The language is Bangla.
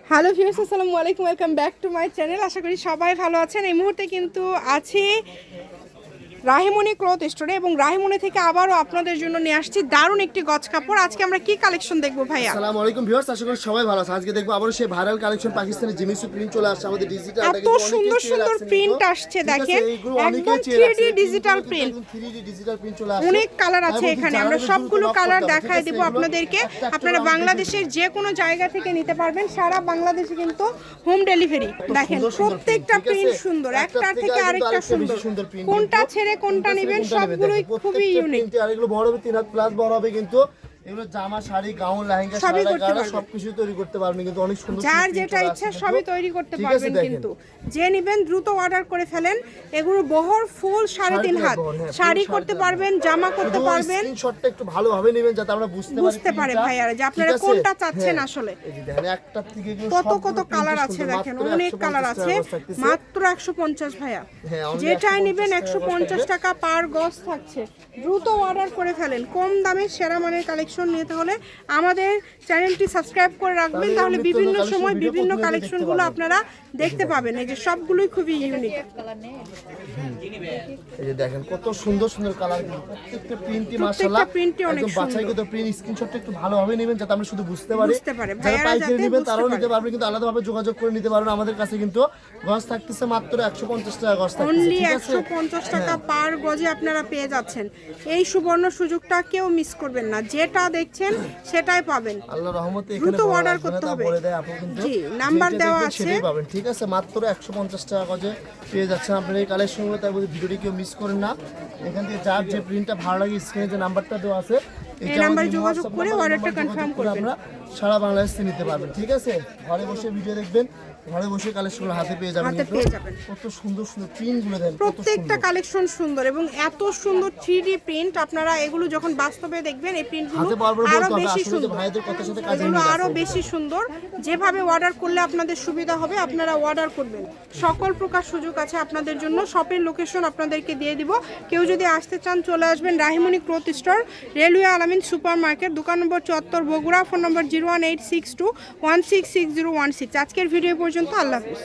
হ্যালো ভিউয়ার্স, আসসালামু আলাইকুম, welcome back to my channel. আশা করি সবাই ভালো আছেন। এই মুহূর্তে কিন্তু আছি রাহিমনি ক্লথ স্টোরে এবং রাহিমনি থেকে আবারও আপনাদের জন্য নিয়ে আসছি দারুণ একটি গজ কাপড়। আজকে আমরা কি কালেকশন দেখবো ভাইয়া? আসসালামু আলাইকুম ভিউয়ার্স, আশা করি সবাই ভালো আছেন। আজকে দেখবো আবারও সেই viral collection Pakistani Jimmy Choo print চলে আসছে আমাদের ডিজিটাল। এত সুন্দর সুন্দর প্রিন্ট আসছে, দেখেন একদম 3D digital print. 3D digital print চলে আসছে, অনেক কালার আছে এখানে। আমরা সবগুলো কালার দেখায় দেব আপনাদেরকে। আপনারা বাংলাদেশের যে কোনো জায়গা থেকে নিতে পারবেন, সারা বাংলাদেশে কিন্তু হোম ডেলিভারি। দেখেন প্রত্যেকটা প্রিন্ট সুন্দর, একটার থেকে আরেকটা সুন্দর। কোনটা ছেড়ে কোনটা নেবেন সবগুলোই খুবই ইউনিক। আর এগুলো বড় হবে 3 হাত প্লাস বড় হবে, কিন্তু এগুলো জামা, শাড়ি, গাউন, লেহেঙ্গা, সারা সবকিছু তৈরি করতে পারবেন, কিন্তু অনেক সুন্দর। যার যেটা ইচ্ছা সবই তৈরি করতে পারবেন, কিন্তু যে নেবেন দ্রুত অর্ডার করে ফেলেন। এগুলো বহর ফুল 3.5 হাত শাড়ি করতে পারবেন, জামা করতে পারবেন। স্ক্রিনশটটা একটু ভালোভাবে নেবেন যাতে আমরা বুঝতে পারি ভাইয়ারা যে আপনারা কোনটা চাচ্ছেন। আসলে এই যে দেখেন একটা থেকে কত কালার আছে, দেখেন অনেক কালার আছে। মাত্র 150 ভাইয়া, যেটাই নেবেন 150 টাকা পার গজ থাকছে। দ্রুত অর্ডার করে ফেলেন। কম দামে সেরা মানের কালেকশন নিতে হলে আমাদের চ্যানেলটি সাবস্ক্রাইব করে রাখবেন, তাহলে বিভিন্ন সময় বিভিন্ন কালেকশনগুলো আপনারা দেখতে পাবেন। এই যে সবগুলোই খুবই ইউনিক। এই যে দেখেন কত সুন্দর সুন্দর কালার, প্রত্যেকটা প্রিন্টই মাশাআল্লাহ একদম বাছাইকৃত প্রিন্ট। স্ক্রিনশটটা একটু ভালোভাবে নেবেন যাতে আমরা শুধু বুঝতে পারি। যারা পাইকারি নেবেন তারাও নিতে পারবেন, কিন্তু আলাদাভাবে যোগাযোগ করে নিতে পারবেন। আমাদের কাছে কিন্তু গজ থাকতেছে মাত্র 150 টাকা গজ থাকতেছে। অনলি 150 টাকা পার গজে আপনারা পেয়ে যাচ্ছেন। এই সুবর্ণ সুযোগটা কেউ মিস করবেন না। যেটা দেখছেন সেটাই পাবেন। আল্লাহর রহমতে এখানে দ্রুত অর্ডার করতে হবে। বলে দেয় আপু, কিন্তু জি নাম্বার দেওয়া আছে, সেটাই পাবেন। ঠিক আছে, মাত্র 150 টাকা গজে পেয়ে যাচ্ছেন আপনারা এই কালেকশনগুলো। তাই বলে ভিডিওটি কেউ মিস করেন না। এখান থেকে যার যে প্রিন্টটা ভালো লাগে স্ক্রিনে যে নাম্বারটা দেওয়া আছে এই নাম্বারে যোগাযোগ করে অর্ডারটা কনফার্ম করবেন। আমরা সারা বাংলাদেশে নিতে পারবেন। ঠিক আছে, ঘরে বসে ভিডিও দেখবেন, ঘরে বসে কালেকশনগুলো হাতে পেয়ে যাবেন। কত সুন্দর সুন্দর প্রিন্টগুলো দেন, প্রত্যেকটা কালেকশন সুন্দর এবং এত সুন্দর 3D প্রিন্ট। আপনারা এগুলো যখন বাস্তবে দেখবেন এই প্রিন্টগুলো আরো বেশি সুন্দর, ভাইদের কথার সাথে কাজে এগুলো আরো বেশি সুন্দর। যেভাবে অর্ডার করলে আপনাদের সুবিধা হবে আপনারা অর্ডার করবেন। সকল প্রকার সুযোগ আছে আপনাদের জন্য। শপের লোকেশন আপনাদেরকে দিয়ে দিব। কেউ যদি আসতে চান চলে আসবেন রাহিমনি ক্লথ স্টোর, রেলওয়ে আলামিন সুপার মার্কেট, দোকান নম্বর 74, বগুড়া। ফোন নম্বর 01862166016। আজকের ভিডিও পর্যন্ত, আল্লাহ হাফেজ।